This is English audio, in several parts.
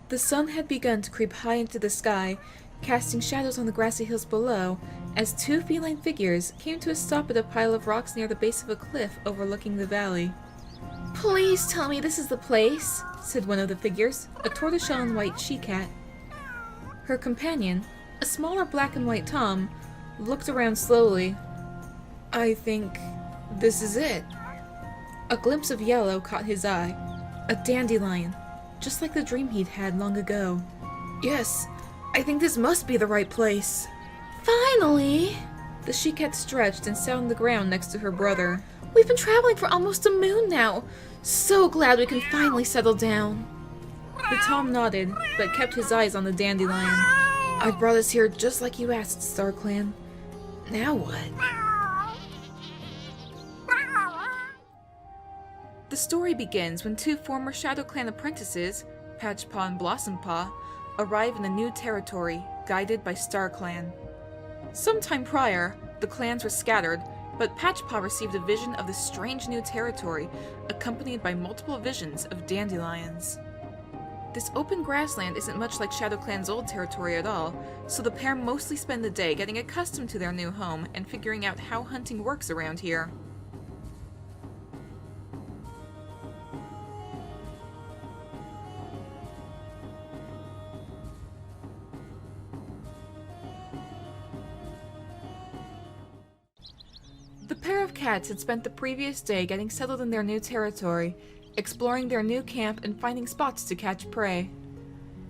The sun had begun to creep high into the sky, casting shadows on the grassy hills below, as two feline figures came to a stop at a pile of rocks near the base of a cliff overlooking the valley. "Please tell me this is the place," said one of the figures, a tortoiseshell and white she-cat. Her companion, a smaller black and white tom, looked around slowly. "I think this is it." A glimpse of yellow caught his eye. A dandelion, just like the dream he'd had long ago. "Yes, I think this must be the right place." "Finally!" The she-cat stretched and sat on the ground next to her brother. "We've been traveling for almost a moon now. So glad we can finally settle down." The tom nodded, but kept his eyes on the dandelion. "I brought us here just like you asked, StarClan. Now what?" The story begins when two former ShadowClan apprentices, Patchpaw and Blossompaw, arrive in a new territory, guided by StarClan. Sometime prior, the clans were scattered, but Patchpaw received a vision of this strange new territory, accompanied by multiple visions of dandelions. This open grassland isn't much like ShadowClan's old territory at all, so the pair mostly spend the day getting accustomed to their new home and figuring out how hunting works around here. The pair of cats had spent the previous day getting settled in their new territory, exploring their new camp and finding spots to catch prey.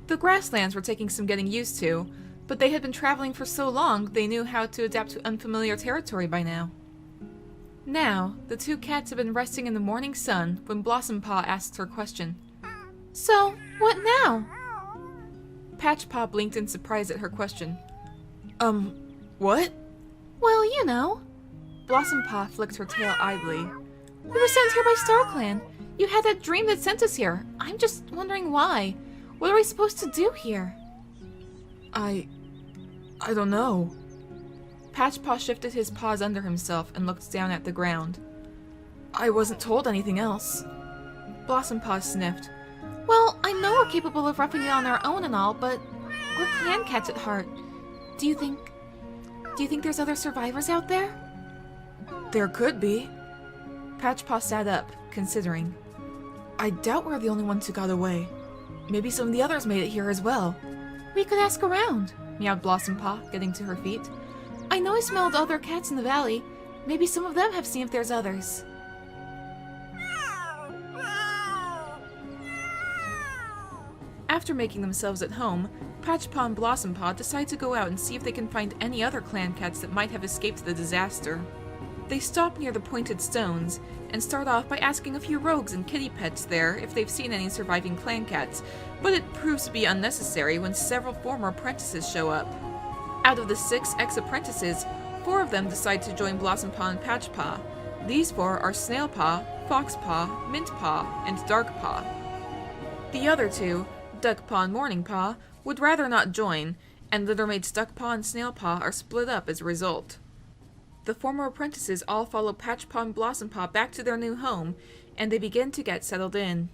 The grasslands were taking some getting used to, but they had been traveling for so long they knew how to adapt to unfamiliar territory by now. Now, the two cats had been resting in the morning sun when Blossompaw asked her question. "So, what now?" Patchpaw blinked in surprise at her question. What?" "Well, you know." Blossompaw flicked her tail idly. "We were sent here by StarClan. You had that dream that sent us here. I'm just wondering why. What are we supposed to do here?" I don't know." Patchpaw shifted his paws under himself and looked down at the ground. "I wasn't told anything else." Blossompaw sniffed. "Well, I know we're capable of roughing it on our own and all, but we're clan cats at heart. Do you think there's other survivors out there?" "There could be." Patchpaw sat up, considering. "I doubt we're the only ones who got away. Maybe some of the others made it here as well." "We could ask around," meowed Blossompaw, getting to her feet. "I know I smelled other cats in the valley. Maybe some of them have seen if there's others." After making themselves at home, Patchpaw and Blossompaw decide to go out and see if they can find any other clan cats that might have escaped the disaster. They stop near the pointed stones, and start off by asking a few rogues and kitty pets there if they've seen any surviving clan cats, but it proves to be unnecessary when several former apprentices show up. Out of the 6 ex-apprentices, 4 of them decide to join Blossompaw and Patchpaw. These 4 are Snailpaw, Foxpaw, Mintpaw, and Darkpaw. The other 2, Duckpaw and Morningpaw, would rather not join, and littermates Duckpaw and Snailpaw are split up as a result. The former apprentices all follow Patchpaw and Blossompaw back to their new home, and they begin to get settled in.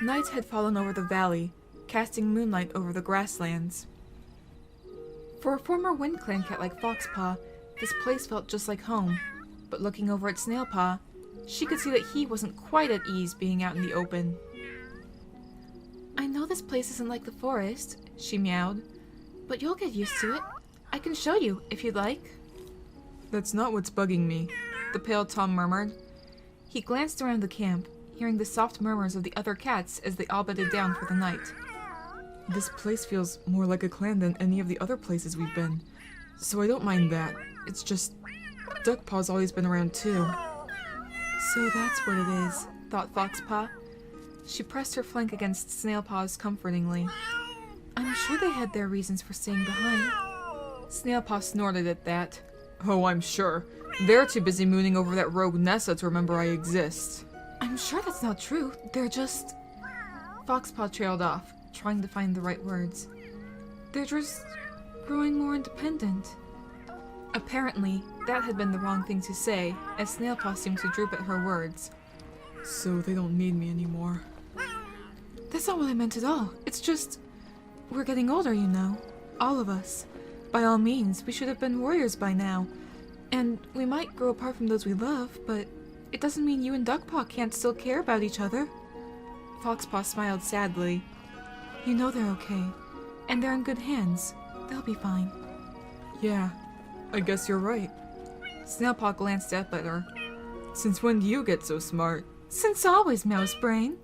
Night had fallen over the valley, casting moonlight over the grasslands. For a former Wind Clan cat like Foxpaw, this place felt just like home, but looking over at Snailpaw, she could see that he wasn't quite at ease being out in the open. "I know this place isn't like the forest," she meowed, "but you'll get used to it. I can show you, if you'd like." "That's not what's bugging me," the pale Tom murmured. He glanced around the camp, hearing the soft murmurs of the other cats as they all bedded down for the night. "This place feels more like a clan than any of the other places we've been, so I don't mind that. It's just, Duckpaw's always been around too." "So that's what it is," thought Foxpaw. She pressed her flank against Snailpaw's comfortingly. "I'm sure they had their reasons for staying behind." Snailpaw snorted at that. "Oh, I'm sure. They're too busy mooning over that rogue Nessa to remember I exist." "I'm sure that's not true. They're just..." Foxpaw trailed off, trying to find the right words. They're just growing more independent. Apparently, that had been the wrong thing to say, as Snailpaw seemed to droop at her words. So they don't need me anymore. That's not what I meant at all. It's just, we're getting older, you know. All of us. By all means, we should have been warriors by now. And we might grow apart from those we love, but it doesn't mean you and Duckpaw can't still care about each other. Foxpaw smiled sadly. You know they're okay. And they're in good hands. They'll be fine. Yeah, I guess you're right. Snailpaw glanced up at her. Since when do you get so smart? Since always, Mousebrain.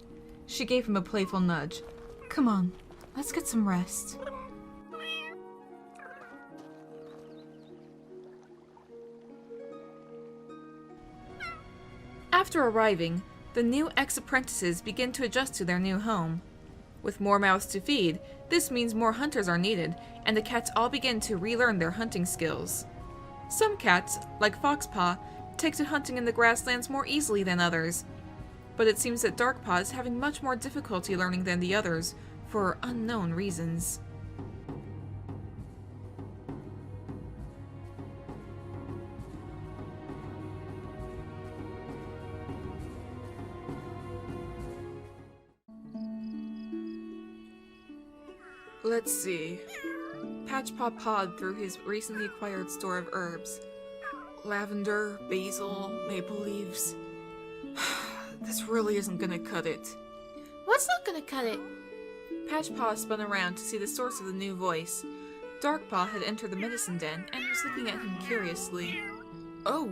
She gave him a playful nudge. Come on, let's get some rest. After arriving, the new ex-apprentices begin to adjust to their new home. With more mouths to feed, this means more hunters are needed, and the cats all begin to relearn their hunting skills. Some cats, like Foxpaw, take to hunting in the grasslands more easily than others, but it seems that Darkpaw is having much more difficulty learning than the others, for unknown reasons. Let's see. Patchpaw pawed through his recently acquired store of herbs. Lavender, basil, maple leaves. This really isn't gonna cut it. What's not gonna cut it? Patchpaw spun around to see the source of the new voice. Darkpaw had entered the medicine den and was looking at him curiously. Oh,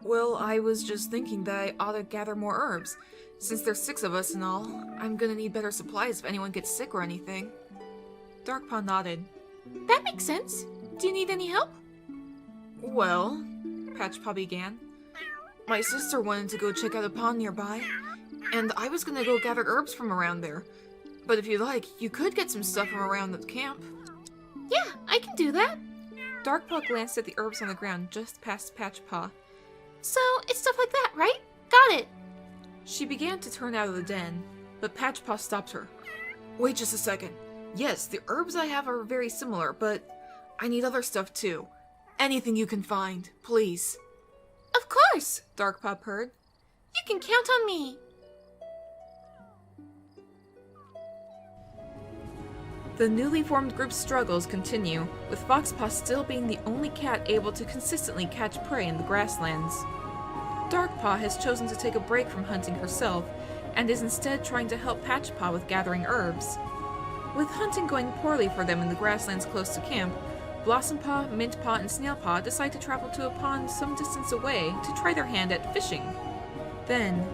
well, I was just thinking that I ought to gather more herbs. Since there's 6 of us and all, I'm gonna need better supplies if anyone gets sick or anything. Darkpaw nodded. That makes sense. Do you need any help? Well, Patchpaw began. My sister wanted to go check out a pond nearby, and I was gonna go gather herbs from around there. But if you like, you could get some stuff from around the camp. Yeah, I can do that. Darkpaw glanced at the herbs on the ground just past Patchpaw. So, it's stuff like that, right? Got it. She began to turn out of the den, but Patchpaw stopped her. Wait just a second. Yes, the herbs I have are very similar, but I need other stuff too. Anything you can find, please. Of course, Darkpaw purred. You can count on me. The newly formed group's struggles continue, with Foxpaw still being the only cat able to consistently catch prey in the grasslands. Darkpaw has chosen to take a break from hunting herself, and is instead trying to help Patchpaw with gathering herbs. With hunting going poorly for them in the grasslands close to camp, Blossompaw, Mintpaw, and Snailpaw decide to travel to a pond some distance away to try their hand at fishing. Then,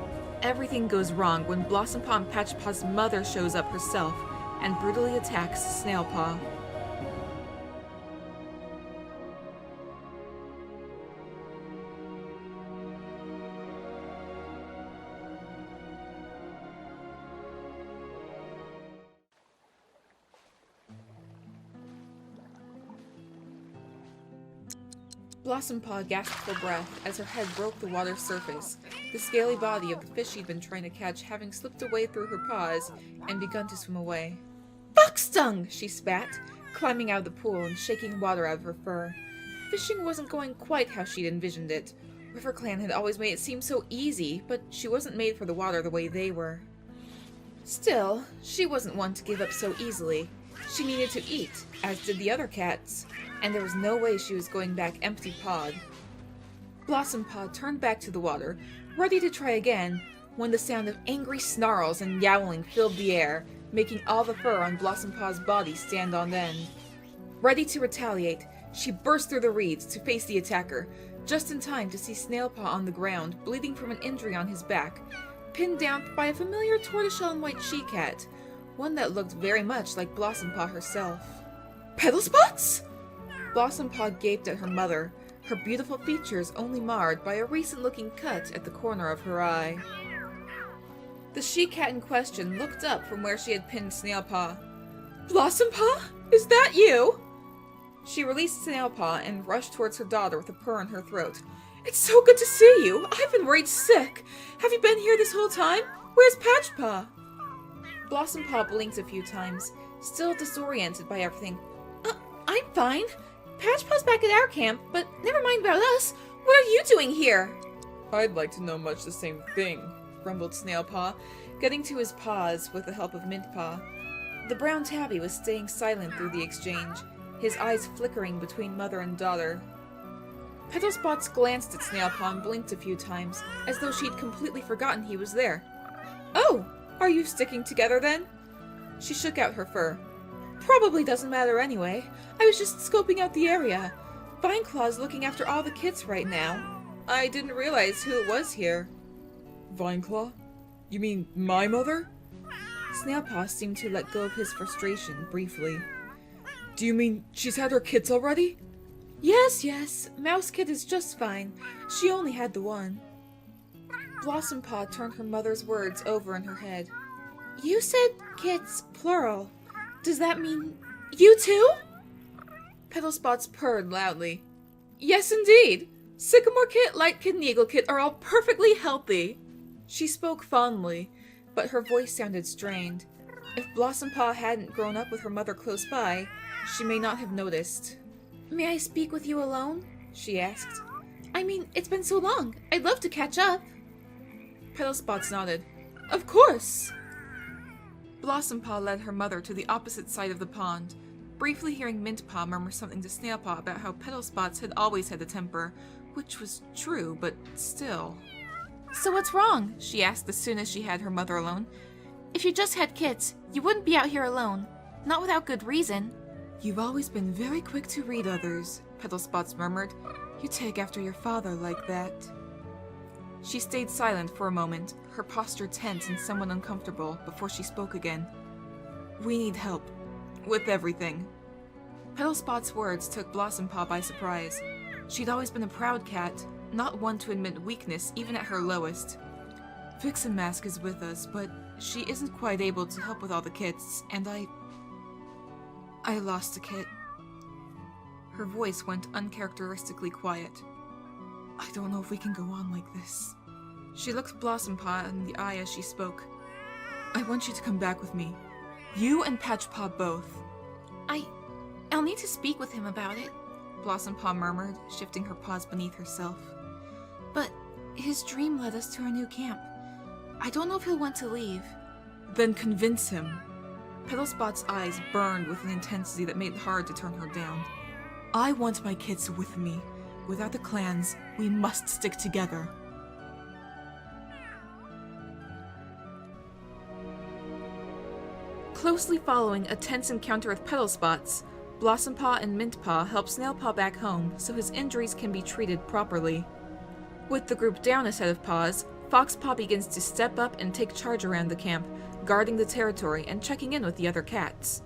everything goes wrong when Blossompaw and Patchpaw's mother shows up herself and brutally attacks Snailpaw. Blossompaw gasped for breath as her head broke the water's surface, the scaly body of the fish she'd been trying to catch having slipped away through her paws and begun to swim away. "Fox stung!" she spat, climbing out of the pool and shaking water out of her fur. Fishing wasn't going quite how she'd envisioned it. RiverClan had always made it seem so easy, but she wasn't made for the water the way they were. Still, she wasn't one to give up so easily. She needed to eat, as did the other cats, and there was no way she was going back empty-pawed. Blossompaw turned back to the water, ready to try again, when the sound of angry snarls and yowling filled the air, making all the fur on Blossompaw's body stand on end. Ready to retaliate, she burst through the reeds to face the attacker, just in time to see Snailpaw on the ground, bleeding from an injury on his back, pinned down by a familiar tortoiseshell and white she-cat, one that looked very much like Blossompaw herself. "Petal spots?" Blossompaw gaped at her mother, her beautiful features only marred by a recent-looking cut at the corner of her eye. The she-cat in question looked up from where she had pinned Snailpaw. "Blossompaw? Is that you?" She released Snailpaw and rushed towards her daughter with a purr in her throat. "It's so good to see you! I've been worried sick! Have you been here this whole time? Where's Patchpaw?" Blossom Paw blinked a few times, still disoriented by everything. I'm fine. Patch Paw's back at our camp, but never mind about us. What are you doing here? I'd like to know much the same thing, grumbled Snail Paw, getting to his paws with the help of Mint Paw. The brown tabby was staying silent through the exchange, his eyes flickering between mother and daughter. Petal Spots glanced at Snail Paw and blinked a few times, as though she'd completely forgotten he was there. Oh, are you sticking together then? She shook out her fur. Probably doesn't matter anyway. I was just scoping out the area. Vineclaw's looking after all the kits right now. I didn't realize who it was here. Vineclaw? You mean my mother? Snailpaw seemed to let go of his frustration briefly. Do you mean she's had her kits already? Yes. Mouse Kit is just fine. She only had the one. Blossom Paw turned her mother's words over in her head. You said kits, plural. Does that mean you too? Petal Spots purred loudly. Yes, indeed. Sycamore Kit, Light Kit, and Eagle Kit are all perfectly healthy. She spoke fondly, but her voice sounded strained. If Blossom Paw hadn't grown up with her mother close by, she may not have noticed. May I speak with you alone? She asked. I mean, it's been so long. I'd love to catch up. Petal Spots nodded. Of course! Blossom Paw led her mother to the opposite side of the pond, briefly hearing Mint Paw murmur something to Snail Paw about how Petal Spots had always had a temper, which was true, but still. So what's wrong? She asked as soon as she had her mother alone. If you just had kits, you wouldn't be out here alone. Not without good reason. You've always been very quick to read others, Petal Spots murmured. You take after your father like that. She stayed silent for a moment, her posture tense and somewhat uncomfortable, before she spoke again. We need help. With everything. Petal Spot's words took Blossom Paw by surprise. She'd always been a proud cat, not one to admit weakness even at her lowest. Vixen Mask is with us, but she isn't quite able to help with all the kits, and I lost a kit. Her voice went uncharacteristically quiet. I don't know if we can go on like this. She looked Blossom Paw in the eye as she spoke. I want you to come back with me. You and Patch Paw both. I'll need to speak with him about it, Blossom Paw murmured, shifting her paws beneath herself. But his dream led us to our new camp. I don't know if he'll want to leave. Then convince him. Petal Spot's eyes burned with an intensity that made it hard to turn her down. I want my kids with me. Without the clans, we must stick together. Closely following a tense encounter with Petal Spots, Blossom Paw and Mint Paw help Snail Paw back home so his injuries can be treated properly. With the group down a set of paws, Fox Paw begins to step up and take charge around the camp, guarding the territory and checking in with the other cats.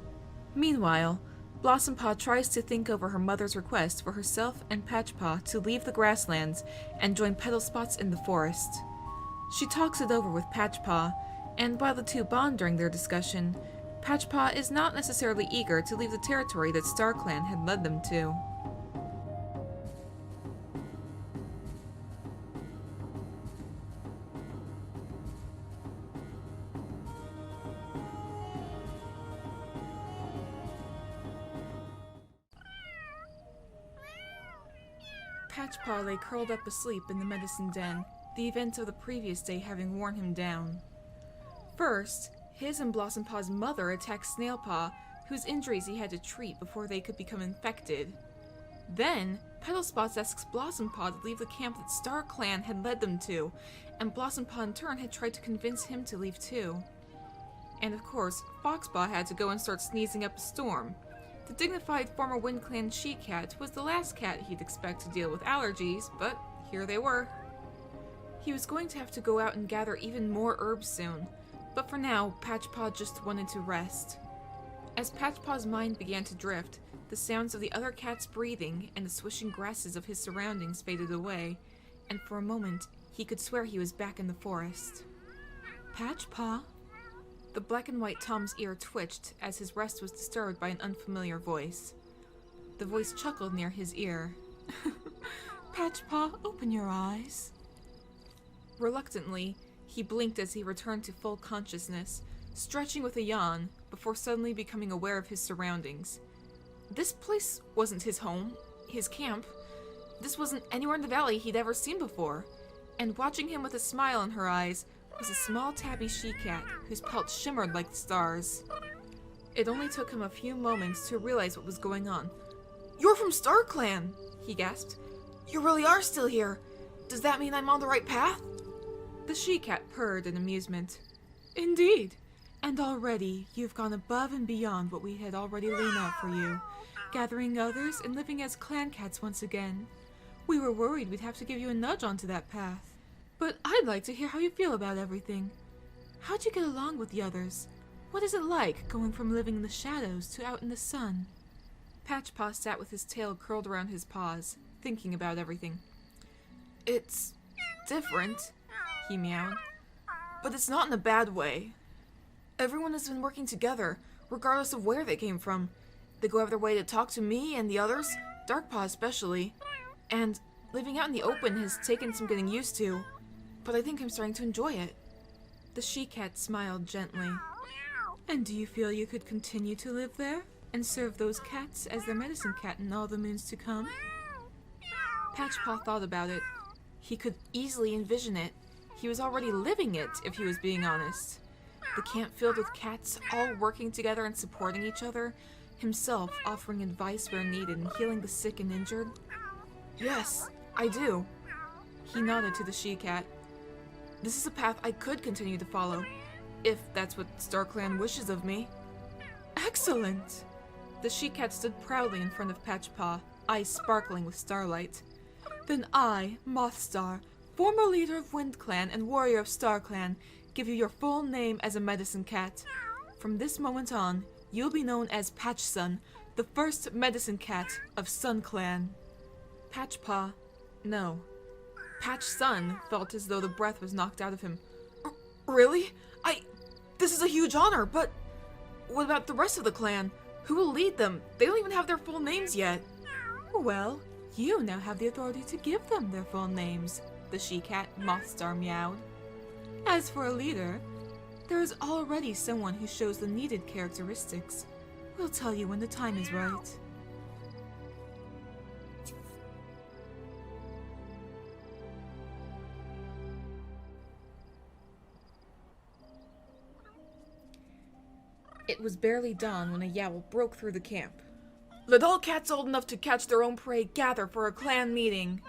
Meanwhile, Blossom Paw tries to think over her mother's request for herself and Patch Paw to leave the grasslands and join Petal Spots in the forest. She talks it over with Patch Paw, and while the two bond during their discussion, Patch Paw is not necessarily eager to leave the territory that StarClan had led them to. Patch Paw lay curled up asleep in the medicine den, the events of the previous day having worn him down. First, his and Blossom Paw's mother attacked Snail Paw, whose injuries he had to treat before they could become infected. Then, Petal Spots asks Blossom Paw to leave the camp that StarClan had led them to, and Blossom Paw in turn had tried to convince him to leave too. And of course, Foxpaw had to go and start sneezing up a storm. The dignified former Wind Clan she-cat was the last cat he'd expect to deal with allergies, but here they were. He was going to have to go out and gather even more herbs soon, but for now, Patchpaw just wanted to rest. As Patchpaw's mind began to drift, the sounds of the other cats breathing and the swishing grasses of his surroundings faded away, and for a moment, he could swear he was back in the forest. Patchpaw? The black and white Tom's ear twitched as his rest was disturbed by an unfamiliar voice. The voice chuckled near his ear. Patchpaw, open your eyes. Reluctantly, he blinked as he returned to full consciousness, stretching with a yawn before suddenly becoming aware of his surroundings. This place wasn't his home, his camp. This wasn't anywhere in the valley he'd ever seen before. And watching him with a smile in her eyes was a small tabby she-cat whose pelt shimmered like the stars. It only took him a few moments to realize what was going on. "You're from StarClan!" he gasped. "You really are still here. Does that mean I'm on the right path?" The she-cat purred in amusement. "Indeed. And already you've gone above and beyond what we had already laid out for you, gathering others and living as clan cats once again. We were worried we'd have to give you a nudge onto that path. But I'd like to hear how you feel about everything. How'd you get along with the others? What is it like going from living in the shadows to out in the sun?" Patchpaw sat with his tail curled around his paws, thinking about everything. "It's different," he meowed. "But it's not in a bad way. Everyone has been working together, regardless of where they came from. They go out of their way to talk to me and the others, Darkpaw especially. And living out in the open has taken some getting used to, but I think I'm starting to enjoy it." The she-cat smiled gently. "And do you feel you could continue to live there and serve those cats as their medicine cat in all the moons to come?" Patchpaw thought about it. He could easily envision it. He was already living it, if he was being honest. The camp filled with cats, all working together and supporting each other, himself offering advice where needed and healing the sick and injured. "Yes, I do." He nodded to the she-cat. "This is a path I could continue to follow, if that's what StarClan wishes of me." "Excellent!" The she-cat stood proudly in front of Patchpaw, eyes sparkling with starlight. "Then I, Mothstar, former leader of WindClan and warrior of StarClan, give you your full name as a medicine cat. From this moment on, you'll be known as Patchsun, the first medicine cat of Sunclan." Patchpaw, no. Patchsun felt as though the breath was knocked out of him. "Really? This is a huge honor, but what about the rest of the clan? Who will lead them? They don't even have their full names yet." "Well, you now have the authority to give them their full names," the she-cat Mothstar meowed. "As for a leader, there is already someone who shows the needed characteristics. We'll tell you when the time is right." It was barely dawn when a yowl broke through the camp. "Let all cats old enough to catch their own prey gather for a clan meeting."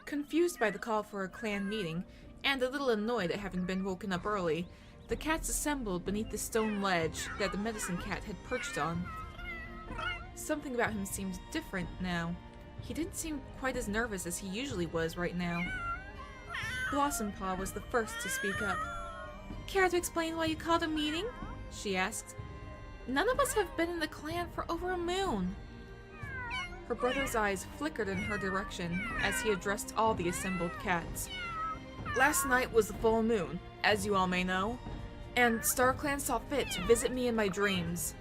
Confused by the call for a clan meeting, and a little annoyed at having been woken up early, the cats assembled beneath the stone ledge that the medicine cat had perched on. Something about him seemed different now. He didn't seem quite as nervous as he usually was right now. Blossompaw was the first to speak up. "Care to explain why you called a meeting?" she asked. "None of us have been in the clan for over a moon." Her brother's eyes flickered in her direction as he addressed all the assembled cats. "Last night was the full moon, as you all may know, and StarClan saw fit to visit me in my dreams."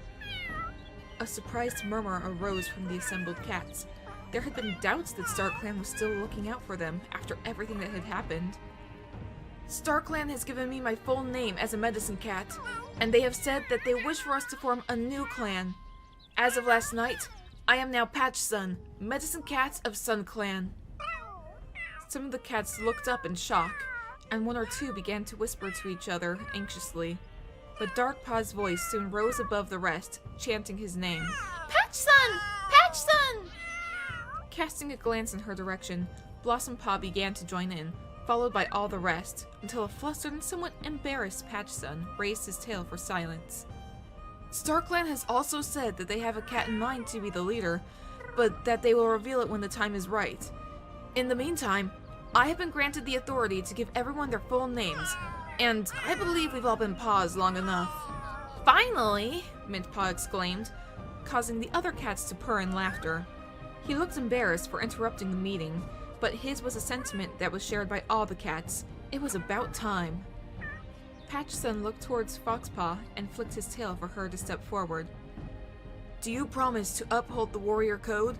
A surprised murmur arose from the assembled cats. There had been doubts that StarClan was still looking out for them after everything that had happened. "StarClan has given me my full name as a medicine cat, and they have said that they wish for us to form a new clan. As of last night, I am now Patchsun, medicine cat of Sunclan." Some of the cats looked up in shock, and one or two began to whisper to each other anxiously. But Darkpaw's voice soon rose above the rest, chanting his name. Patchsun! Patchsun! Casting a glance in her direction, Blossompaw began to join in, followed by all the rest, until a flustered and somewhat embarrassed Patchsun raised his tail for silence. "StarClan has also said that they have a cat in mind to be the leader, but that they will reveal it when the time is right. In the meantime, I have been granted the authority to give everyone their full names, and I believe we've all been paused long enough." "Finally!" Mintpaw exclaimed, causing the other cats to purr in laughter. He looked embarrassed for interrupting the meeting, but his was a sentiment that was shared by all the cats. It was about time. Patchsun looked towards Foxpaw and flicked his tail for her to step forward. "Do you promise to uphold the warrior code,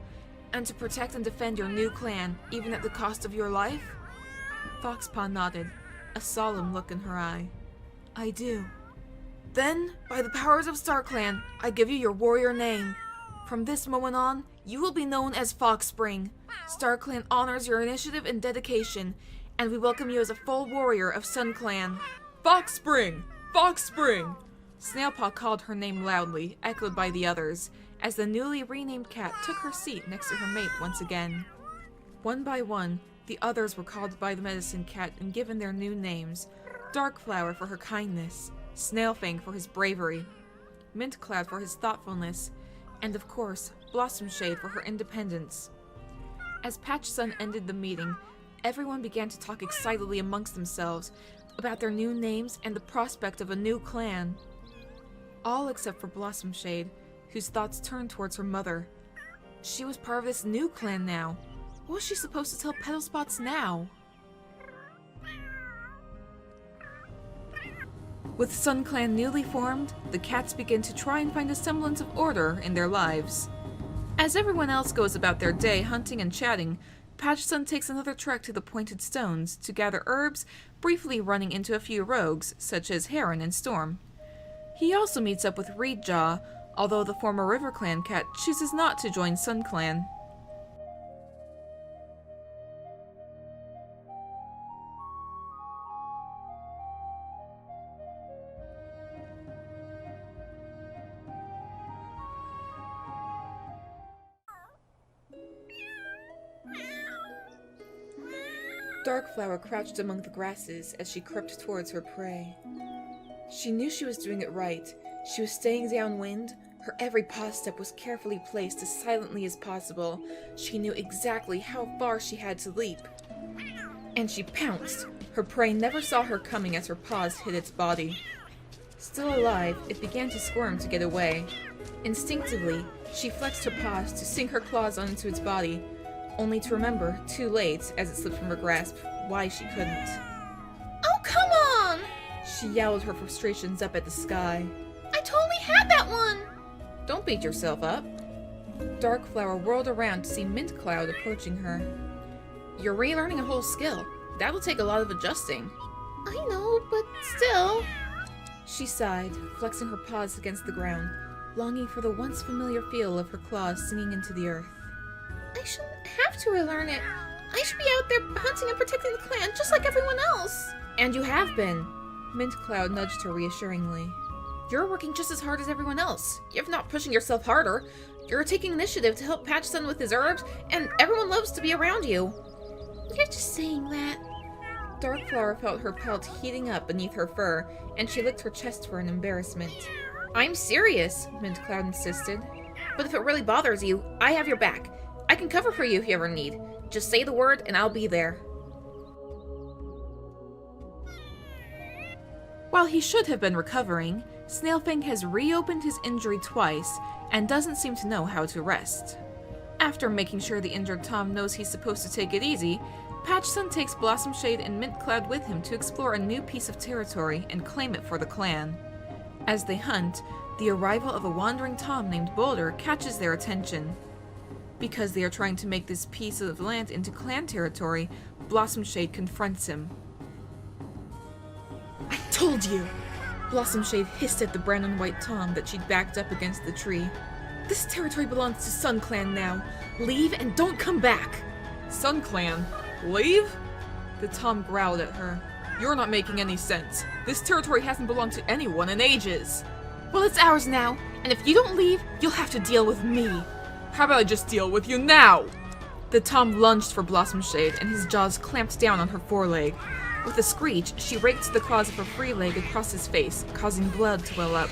and to protect and defend your new clan, even at the cost of your life?" Foxpaw nodded, a solemn look in her eye. "I do." Then, by the powers of StarClan, I give you your warrior name. From this moment on, you will be known as Foxspring. StarClan honors your initiative and dedication, and we welcome you as a full warrior of Sunclan. Foxspring! Foxspring! Snailpaw called her name loudly, echoed by the others, as the newly renamed cat took her seat next to her mate once again. One by one, the others were called by the medicine cat and given their new names. Darkflower for her kindness, Snailfang for his bravery, Mintcloud for his thoughtfulness, and of course, Blossomshade for her independence. As Patchsun ended the meeting, everyone began to talk excitedly amongst themselves about their new names and the prospect of a new clan. All except for Blossomshade, whose thoughts turned towards her mother. She was part of this new clan now. What was she supposed to tell Petalspots now? With Sunclan newly formed, the cats begin to try and find a semblance of order in their lives. As everyone else goes about their day hunting and chatting, Patchsun takes another trek to the Pointed Stones to gather herbs, briefly running into a few rogues, such as Heron and Storm. He also meets up with Reedjaw, although the former RiverClan cat chooses not to join Sunclan. Darkflower crouched among the grasses as she crept towards her prey. She knew she was doing it right. She was staying downwind. Her every paw step was carefully placed as silently as possible. She knew exactly how far she had to leap. And she pounced. Her prey never saw her coming as her paws hit its body. Still alive, it began to squirm to get away. Instinctively, she flexed her paws to sink her claws onto its body, only to remember, too late, as it slipped from her grasp, why she couldn't. Oh, come on! She yowled her frustrations up at the sky. I totally had that one! Don't beat yourself up. Darkflower whirled around to see Mintcloud approaching her. You're relearning a whole skill. That will take a lot of adjusting. I know, but still. She sighed, flexing her paws against the ground, longing for the once familiar feel of her claws sinking into the earth. I shouldn't have to relearn it. I should be out there hunting and protecting the clan just like everyone else. And you have been. Mintcloud nudged her reassuringly. You're working just as hard as everyone else. You're not pushing yourself harder. You're taking initiative to help Patchsun with his herbs, and everyone loves to be around you. You're just saying that. Darkflower felt her pelt heating up beneath her fur, and she licked her chest for an embarrassment. I'm serious, Mintcloud insisted. But if it really bothers you, I have your back. I can cover for you if you ever need. Just say the word and I'll be there. While he should have been recovering, Snailfang has reopened his injury twice and doesn't seem to know how to rest. After making sure the injured Tom knows he's supposed to take it easy, Patchsun takes Blossomshade and Mintcloud with him to explore a new piece of territory and claim it for the clan. As they hunt, the arrival of a wandering Tom named Boulder catches their attention. Because they are trying to make this piece of land into clan territory, Blossomshade confronts him. I told you! Blossomshade hissed at the brown and white Tom that she'd backed up against the tree. This territory belongs to Sunclan now. Leave and don't come back! Sunclan? Leave? The Tom growled at her. You're not making any sense. This territory hasn't belonged to anyone in ages. Well, it's ours now, and if you don't leave, you'll have to deal with me. How about I just deal with you now? The Tom lunged for Blossomshade, and his jaws clamped down on her foreleg. With a screech, she raked the claws of her free leg across his face, causing blood to well up.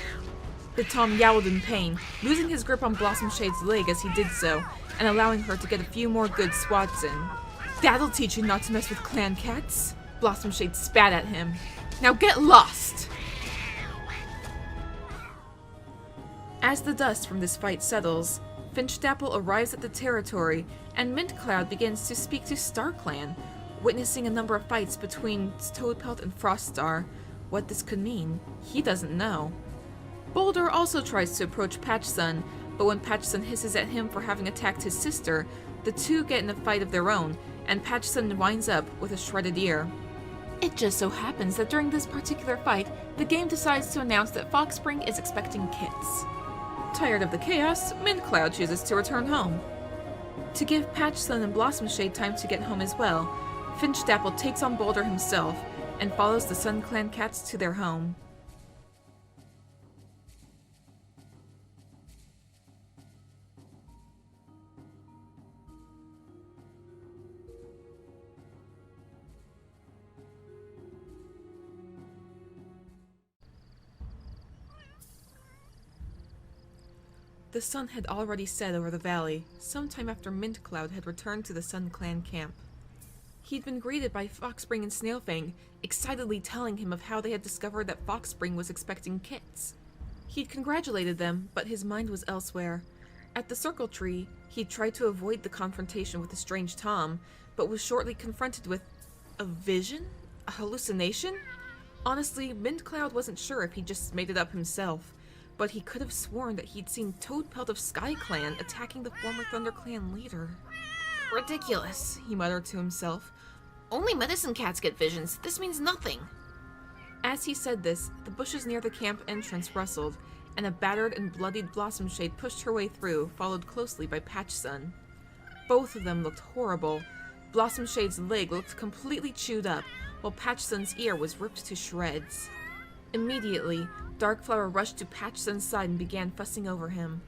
The Tom yowled in pain, losing his grip on Blossomshade's leg as he did so, and allowing her to get a few more good swats in. That'll teach you not to mess with clan cats. Blossomshade spat at him. Now get lost! As the dust from this fight settles, Finchdapple arrives at the territory, and Mintcloud begins to speak to StarClan, witnessing a number of fights between Toadpelt and Froststar. What this could mean, he doesn't know. Boulder also tries to approach Patchsun, but when Patchsun hisses at him for having attacked his sister, the two get in a fight of their own, and Patchsun winds up with a shredded ear. It just so happens that during this particular fight, the game decides to announce that Fox Spring is expecting kits. Tired of the chaos, Mint Cloud chooses to return home. To give Patch Sun and Blossom Shade time to get home as well, Finchdapple takes on Boulder himself and follows the Sunclan cats to their home. The sun had already set over the valley, sometime after Mint Cloud had returned to the Sunclan camp. He'd been greeted by Foxspring and Snailfang, excitedly telling him of how they had discovered that Foxspring was expecting kits. He'd congratulated them, but his mind was elsewhere. At the circle tree, he'd tried to avoid the confrontation with the strange Tom, but was shortly confronted with a vision? A hallucination? Honestly, Mint Cloud wasn't sure if he just made it up himself, but he could have sworn that he'd seen Toadpelt of SkyClan attacking the former ThunderClan leader. Ridiculous, He muttered to himself. Only medicine cats get visions. This means nothing. As he said this, the bushes near the camp entrance rustled, and a battered and bloodied Blossom Shade pushed her way through, followed closely by Patch Sun. Both of them looked horrible. Blossom Shade's leg looked completely chewed up, while Patch Sun's ear was ripped to shreds. Immediately, Darkflower rushed to Patch Sun's side and began fussing over him.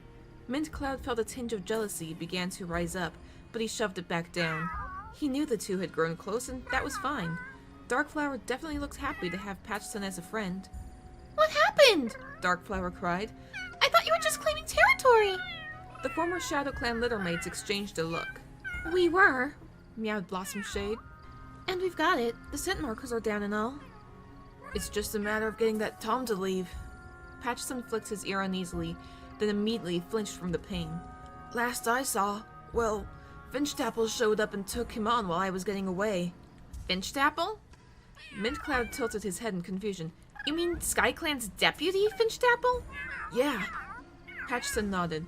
Mint Cloud felt a tinge of jealousy began to rise up, but he shoved it back down. He knew the two had grown close, and that was fine. Darkflower definitely looked happy to have Patch Sun as a friend. What happened? Darkflower cried. I thought you were just claiming territory. The former ShadowClan littermates exchanged a look. We were, Meowed Blossom Shade. and we've got it. The scent markers are down and all. It's just a matter of getting that Tom to leave. Patch Sun flicked his ear uneasily, then immediately flinched from the pain. Last I saw, well, Finchdapple showed up and took him on while I was getting away. Finchdapple? Mint Cloud tilted his head in confusion. You mean SkyClan's deputy, Finchdapple? Yeah. Patch Sun nodded.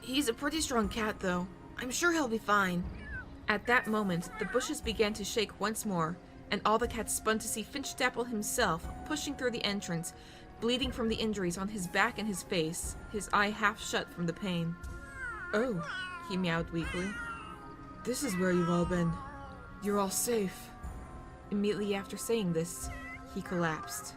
He's a pretty strong cat, though. I'm sure he'll be fine. At that moment, the bushes began to shake once more, and all the cats spun to see Finchdapple himself pushing through the entrance, bleeding from the injuries on his back and his face, his eye half shut from the pain. Oh, he meowed weakly. This is where you've all been. You're all safe. Immediately after saying this, he collapsed.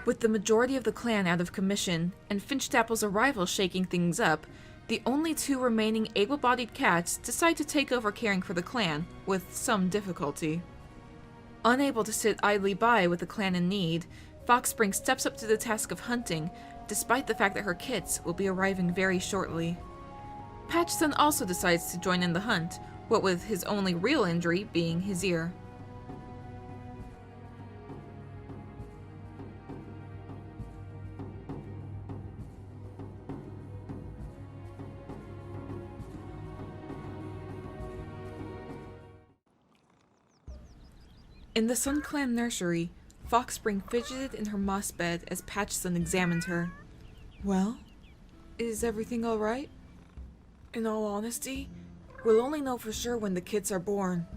With the majority of the clan out of commission, and Finchdaple's arrival shaking things up, the only two remaining able-bodied cats decide to take over caring for the clan, with some difficulty. Unable to sit idly by with the clan in need, Foxspring steps up to the task of hunting, despite the fact that her kits will be arriving very shortly. Patch Sun also decides to join in the hunt, what with his only real injury being his ear. In the Sunclan nursery, Foxspring fidgeted in her moss bed as Patch Sun examined her. Well, is everything alright? In all honesty, we'll only know for sure when the kids are born.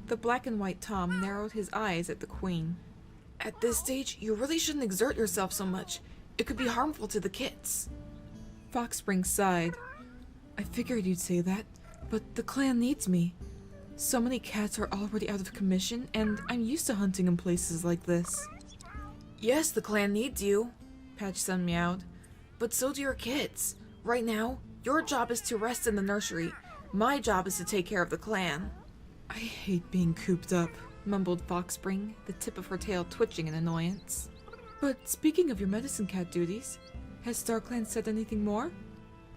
The black and white Tom narrowed his eyes at the Queen. At this stage, you really shouldn't exert yourself so much. It could be harmful to the kids. Foxspring sighed. I figured you'd say that, but the clan needs me. So many cats are already out of commission, and I'm used to hunting in places like this. Yes, the clan needs you, Patch Sun meowed. But so do your kids. Right now, your job is to rest in the nursery. My job is to take care of the clan. I hate being cooped up, mumbled Foxspring, the tip of her tail twitching in annoyance. But speaking of your medicine cat duties, has StarClan said anything more?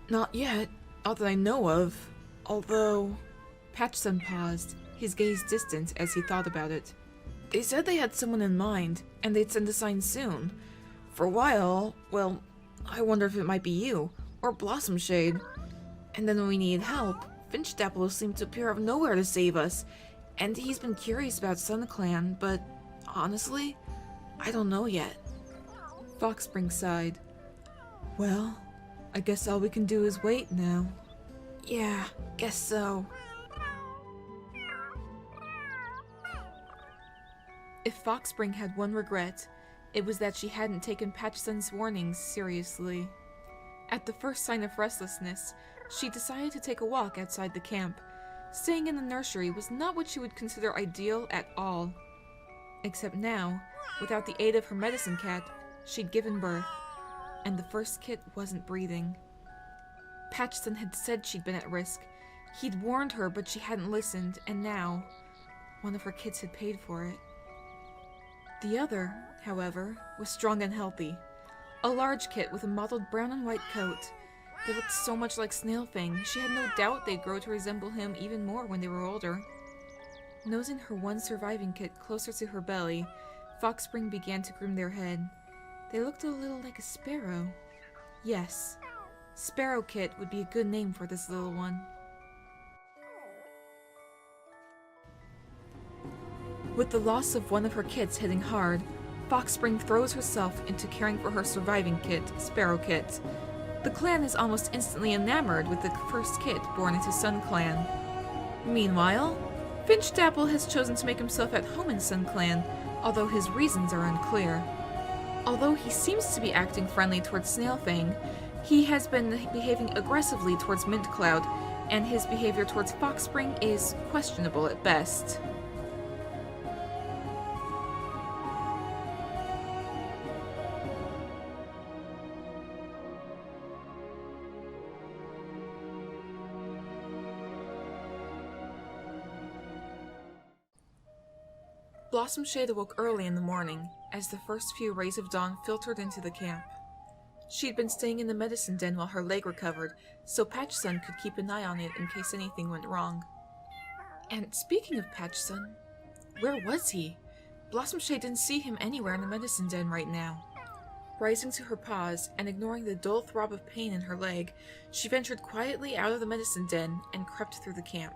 Not yet, not that I know of. Although... Patch Sun paused, his gaze distant as he thought about it. They said they had someone in mind, and they'd send a sign soon. For a while, well, I wonder if it might be you, or Blossom Shade. And then when we needed help, Finchdapple seemed to appear out of nowhere to save us, and he's been curious about Sunclan, but honestly, I don't know yet. Foxspring sighed. Well, I guess all we can do is wait now. Yeah, guess so. If Foxspring had one regret, it was that she hadn't taken Patchson's warnings seriously. At the first sign of restlessness, she decided to take a walk outside the camp. Staying in the nursery was not what she would consider ideal at all. Except now, without the aid of her medicine cat, she'd given birth, and the first kit wasn't breathing. Patchson had said she'd been at risk. He'd warned her, but she hadn't listened, and now, one of her kits had paid for it. The other, however, was strong and healthy. A large kit with a mottled brown and white coat. They looked so much like Snailfang, she had no doubt they'd grow to resemble him even more when they were older. Nosing her one surviving kit closer to her belly, Foxspring began to groom their head. They looked a little like a sparrow. Yes, Sparrow Kit would be a good name for this little one. With the loss of one of her kits hitting hard, Foxspring throws herself into caring for her surviving kit, Sparrow Kit. The clan is almost instantly enamored with the first kit born into Sunclan. Meanwhile, Finchdapple has chosen to make himself at home in Sunclan, although his reasons are unclear. Although he seems to be acting friendly towards Snailfang, he has been behaving aggressively towards Mintcloud, and his behavior towards Foxspring is questionable at best. Blossomshade awoke early in the morning, as the first few rays of dawn filtered into the camp. She'd been staying in the medicine den while her leg recovered, so Patchson could keep an eye on it in case anything went wrong. And speaking of Patchson, where was he? Blossomshade didn't see him anywhere in the medicine den right now. Rising to her paws and ignoring the dull throb of pain in her leg, she ventured quietly out of the medicine den and crept through the camp.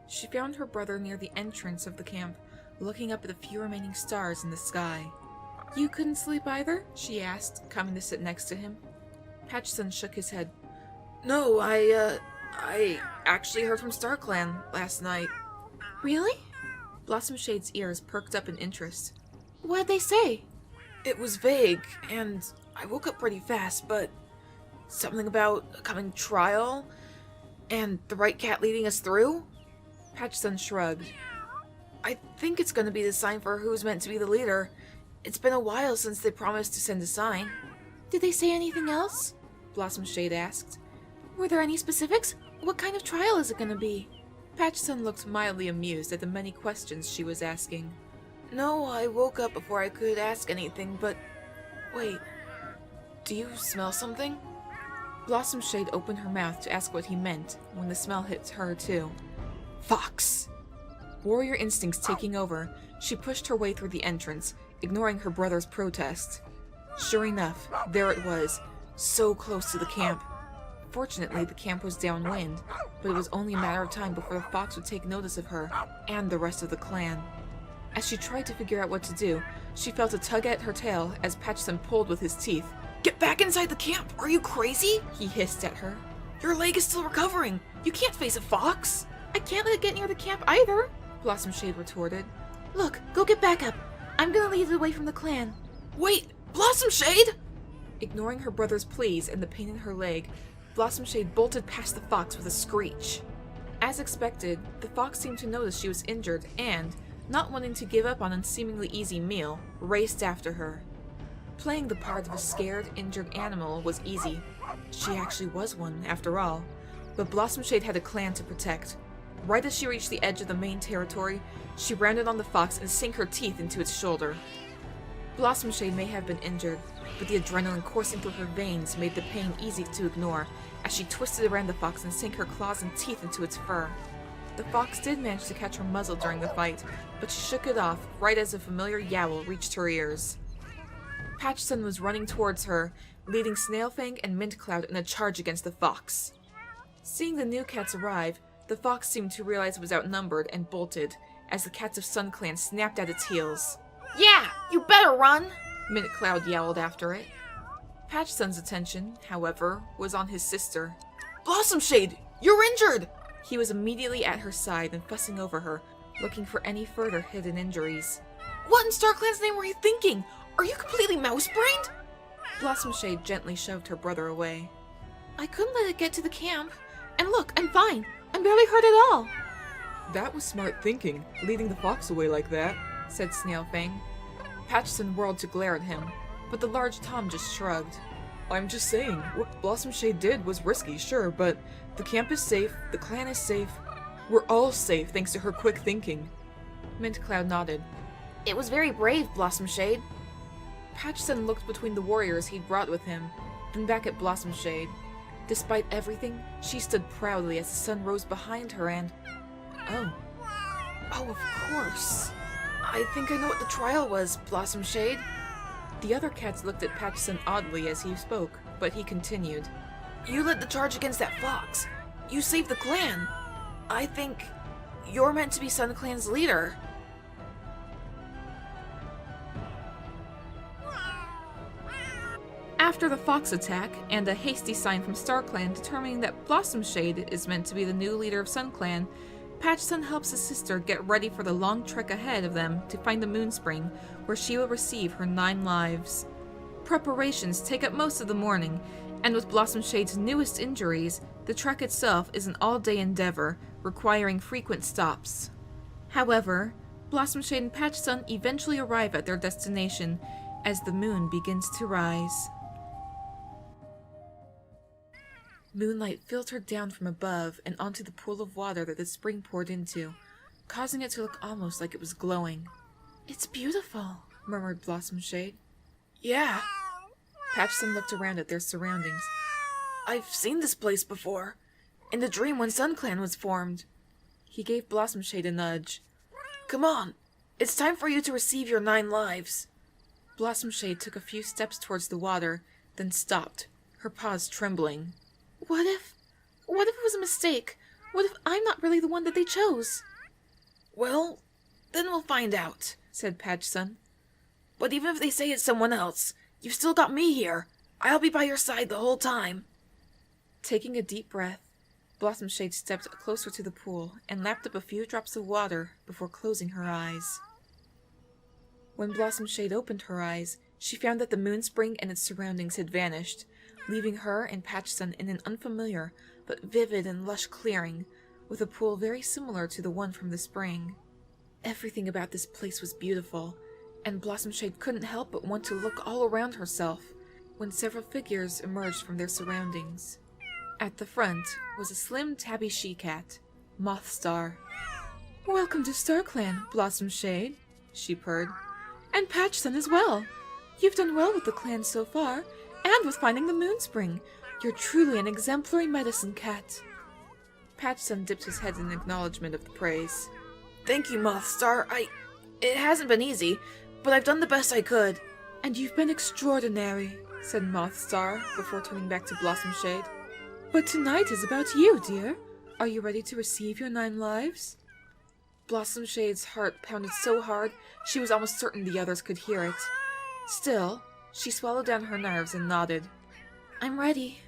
She found her brother near the entrance of the camp, looking up at the few remaining stars in the sky. "You couldn't sleep either?" she asked, coming to sit next to him. Patchson shook his head. "No, I actually heard from StarClan last night." Really? Blossomshade's ears perked up in interest. What'd they say? It was vague, and I woke up pretty fast, but something about a coming trial, and the right cat leading us through? Patchson shrugged. I think it's gonna be the sign for who's meant to be the leader. It's been a while since they promised to send a sign. Did they say anything else? Blossomshade asked. Were there any specifics? What kind of trial is it gonna be? Patchson looked mildly amused at the many questions she was asking. No, I woke up before I could ask anything, but... Wait, do you smell something? Blossomshade opened her mouth to ask what he meant when the smell hit her too. Fox! Warrior instincts taking over, she pushed her way through the entrance, ignoring her brother's protest. Sure enough, there it was, so close to the camp. Fortunately, the camp was downwind, but it was only a matter of time before the fox would take notice of her, and the rest of the clan. As she tried to figure out what to do, she felt a tug at her tail as Patchson pulled with his teeth. Get back inside the camp! Are you crazy? He hissed at her. Your leg is still recovering! You can't face a fox! I can't let it get near the camp either, Blossomshade retorted. Look, go get back up. I'm gonna lead it away from the clan. Wait! Blossomshade! Ignoring her brother's pleas and the pain in her leg, Blossomshade bolted past the fox with a screech. As expected, the fox seemed to notice she was injured and, not wanting to give up on a seemingly easy meal, raced after her. Playing the part of a scared, injured animal was easy. She actually was one, after all. But Blossomshade had a clan to protect. Right as she reached the edge of the main territory, she rounded on the fox and sank her teeth into its shoulder. Blossomshade may have been injured, but the adrenaline coursing through her veins made the pain easy to ignore as she twisted around the fox and sank her claws and teeth into its fur. The fox did manage to catch her muzzle during the fight, but she shook it off right as a familiar yowl reached her ears. Patchson was running towards her, leading Snailfang and Mintcloud in a charge against the fox. Seeing the new cats arrive, the fox seemed to realize it was outnumbered and bolted, as the cats of Sunclan snapped at its heels. Yeah, you better run! Mintcloud yowled after it. Patchson's attention, however, was on his sister. Blossomshade! You're injured! He was immediately at her side and fussing over her, looking for any further hidden injuries. What in StarClan's name were you thinking? Are you completely mouse-brained? Blossomshade gently shoved her brother away. I couldn't let it get to the camp. And look, I'm fine. I'm barely hurt at all. That was smart thinking, leading the fox away like that, said Snailfang. Patchson whirled to glare at him, but the large Tom just shrugged. I'm just saying, what Blossomshade did was risky, sure, but the camp is safe, the clan is safe. We're all safe thanks to her quick thinking. Mint Cloud nodded. It was very brave, Blossomshade. Patchson looked between the warriors he'd brought with him, then back at Blossomshade. Despite everything, she stood proudly as the sun rose behind her and... Oh, of course. I think I know what the trial was, Blossomshade. The other cats looked at Patchson oddly as he spoke, but he continued. You led the charge against that fox. You saved the clan. I think you're meant to be Sunclan's leader. After the fox attack, and a hasty sign from StarClan determining that Blossomshade is meant to be the new leader of Sunclan, Patchson helps his sister get ready for the long trek ahead of them to find the Moonspring, where she will receive her 9 lives. Preparations take up most of the morning, and with Blossomshade's newest injuries, the trek itself is an all-day endeavor, requiring frequent stops. However, Blossomshade and Patchson eventually arrive at their destination as the moon begins to rise. Moonlight filtered down from above and onto the pool of water that the spring poured into, causing it to look almost like it was glowing. It's beautiful, murmured Blossomshade. Yeah. Patchson looked around at their surroundings. I've seen this place before. In the dream when Sunclan was formed. He gave Blossomshade a nudge. Come on. It's time for you to receive your 9 lives. Blossomshade took a few steps towards the water, then stopped, her paws trembling. What if it was a mistake? What if I'm not really the one that they chose? Well, then we'll find out, said Patchson. But even if they say it's someone else, you've still got me here. I'll be by your side the whole time. Taking a deep breath, Blossomshade stepped closer to the pool and lapped up a few drops of water before closing her eyes. When Blossomshade opened her eyes, she found that the Moonspring and its surroundings had vanished, leaving her and Patchson in an unfamiliar but vivid and lush clearing, with a pool very similar to the one from the spring. Everything about this place was beautiful, and Blossomshade couldn't help but want to look all around herself, when several figures emerged from their surroundings. At the front was a slim tabby she-cat, Mothstar. "Welcome to StarClan, Blossomshade," she purred. "And Patchson as well. You've done well with the clan so far, and with finding the Moonspring. You're truly an exemplary medicine cat." Patchson dipped his head in acknowledgement of the praise. Thank you, Mothstar. It hasn't been easy, but I've done the best I could. "And you've been extraordinary," said Mothstar, before turning back to Blossomshade. "But tonight is about you, dear. Are you ready to receive your 9 lives? Blossomshade's heart pounded so hard she was almost certain the others could hear it. Still, she swallowed down her nerves and nodded. "I'm ready."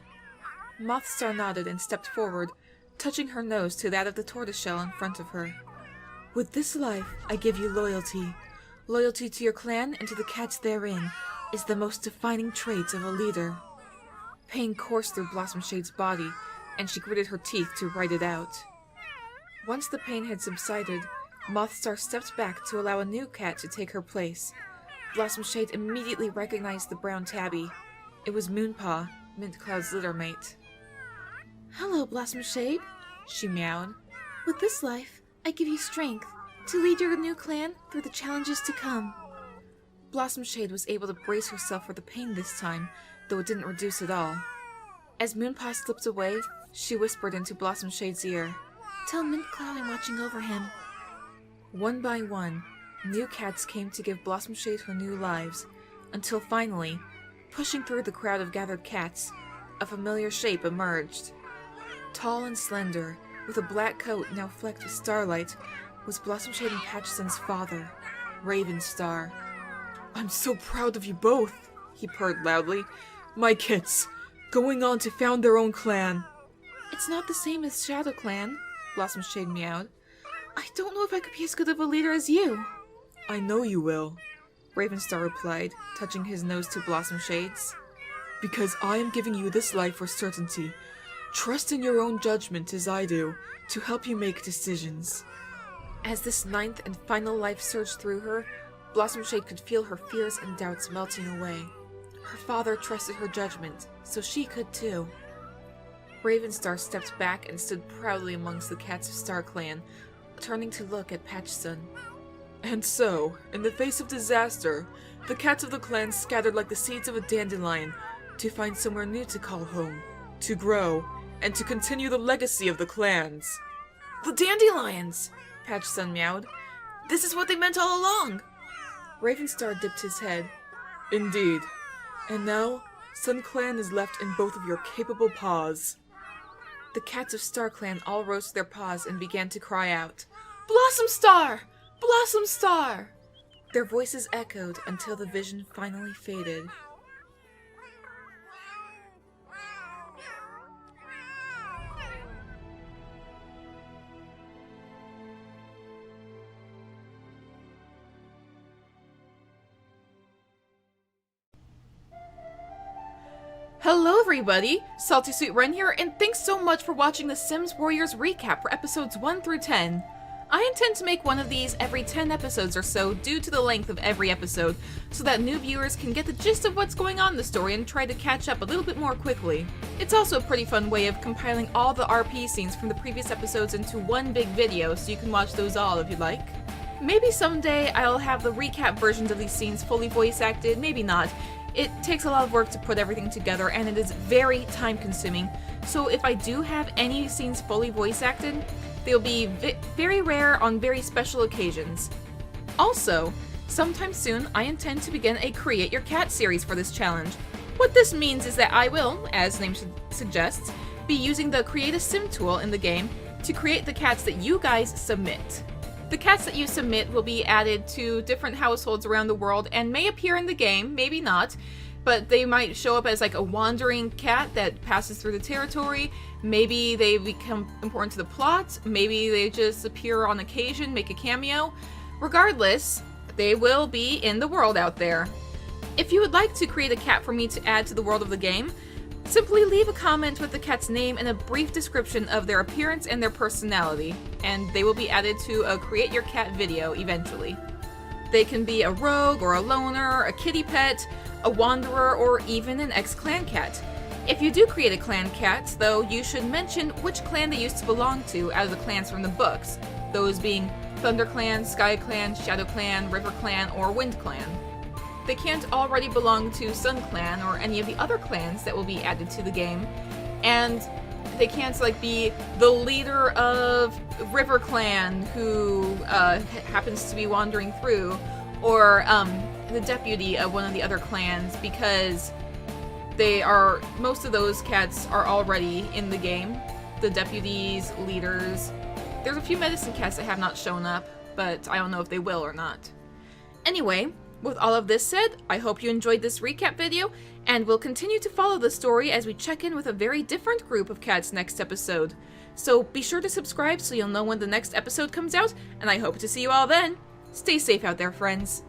Mothstar nodded and stepped forward, touching her nose to that of the tortoiseshell in front of her. "With this life, I give you loyalty. Loyalty to your clan and to the cats therein is the most defining trait of a leader." Pain coursed through Blossomshade's body, and she gritted her teeth to write it out. Once the pain had subsided, Mothstar stepped back to allow a new cat to take her place. Blossomshade immediately recognized the brown tabby. It was Moonpaw, Mint Cloud's litter mate. "Hello, Blossomshade," she meowed. "With this life, I give you strength to lead your new clan through the challenges to come." Blossomshade was able to brace herself for the pain this time, though it didn't reduce at all. As Moonpaw slipped away, she whispered into Blossomshade's ear. "Tell Mint Cloud I'm watching over him." One by one, new cats came to give Blossomshade her new lives, until finally, pushing through the crowd of gathered cats, a familiar shape emerged. Tall and slender, with a black coat now flecked with starlight, was Blossomshade and Patchson's father, Ravenstar. "I'm so proud of you both," he purred loudly. "My kits, going on to found their own clan." "It's not the same as ShadowClan," Blossomshade meowed. "I don't know if I could be as good of a leader as you." I know you will, Ravenstar replied, touching his nose to blossom shades. Because I am giving you this life for certainty. Trust in your own judgment as I do, to help you make decisions. As this ninth and final life surged through her, Blossomshade could feel her fears and doubts melting away. Her father trusted her judgment, so she could too. Ravenstar stepped back and stood proudly amongst the cats of StarClan, turning to look at Patchson. And so, in the face of disaster, the cats of the clan scattered like the seeds of a dandelion to find somewhere new to call home, to grow, and to continue the legacy of the clans. The dandelions! Patchson meowed. This is what they meant all along! Ravenstar dipped his head. Indeed. And now, Sunclan is left in both of your capable paws. The cats of StarClan all rose to their paws and began to cry out, Blossom Star! Blossom Star! Their voices echoed until the vision finally faded. Hello everybody, Salty Sweet Ren here, and thanks so much for watching the Sims Warriors recap for episodes 1 through 10. I intend to make one of these every 10 episodes or so due to the length of every episode, so that new viewers can get the gist of what's going on in the story and try to catch up a little bit more quickly. It's also a pretty fun way of compiling all the RP scenes from the previous episodes into one big video, so you can watch those all if you'd like. Maybe someday I'll have the recap versions of these scenes fully voice acted, maybe not. It takes a lot of work to put everything together, and it is very time-consuming, so if I do have any scenes fully voice acted, they'll be very rare on very special occasions. Also, sometime soon, I intend to begin a Create Your Cat series for this challenge. What this means is that I will, as the name suggests, be using the Create a Sim tool in the game to create the cats that you guys submit. The cats that you submit will be added to different households around the world and may appear in the game, maybe not, but they might show up as like a wandering cat that passes through the territory. Maybe they become important to the plot, maybe they just appear on occasion, make a cameo. Regardless, they will be in the world out there. If you would like to create a cat for me to add to the world of the game, simply leave a comment with the cat's name and a brief description of their appearance and their personality, and they will be added to a Create Your Cat video eventually. They can be a rogue or a loner, a kitty pet, a wanderer, or even an ex-clan cat. If you do create a clan cat, though, you should mention which clan they used to belong to out of the clans from the books, those being Thunder Clan, Sky Clan, Shadow Clan, River Clan, or Wind Clan. They can't already belong to Sunclan or any of the other clans that will be added to the game, and they can't be the leader of River Clan who happens to be wandering through, or the deputy of one of the other clans, because most of those cats are already in the game. The deputies, leaders. There's a few medicine cats that have not shown up, but I don't know if they will or not. Anyway, with all of this said, I hope you enjoyed this recap video, and we'll continue to follow the story as we check in with a very different group of cats next episode. So be sure to subscribe so you'll know when the next episode comes out, and I hope to see you all then. Stay safe out there, friends.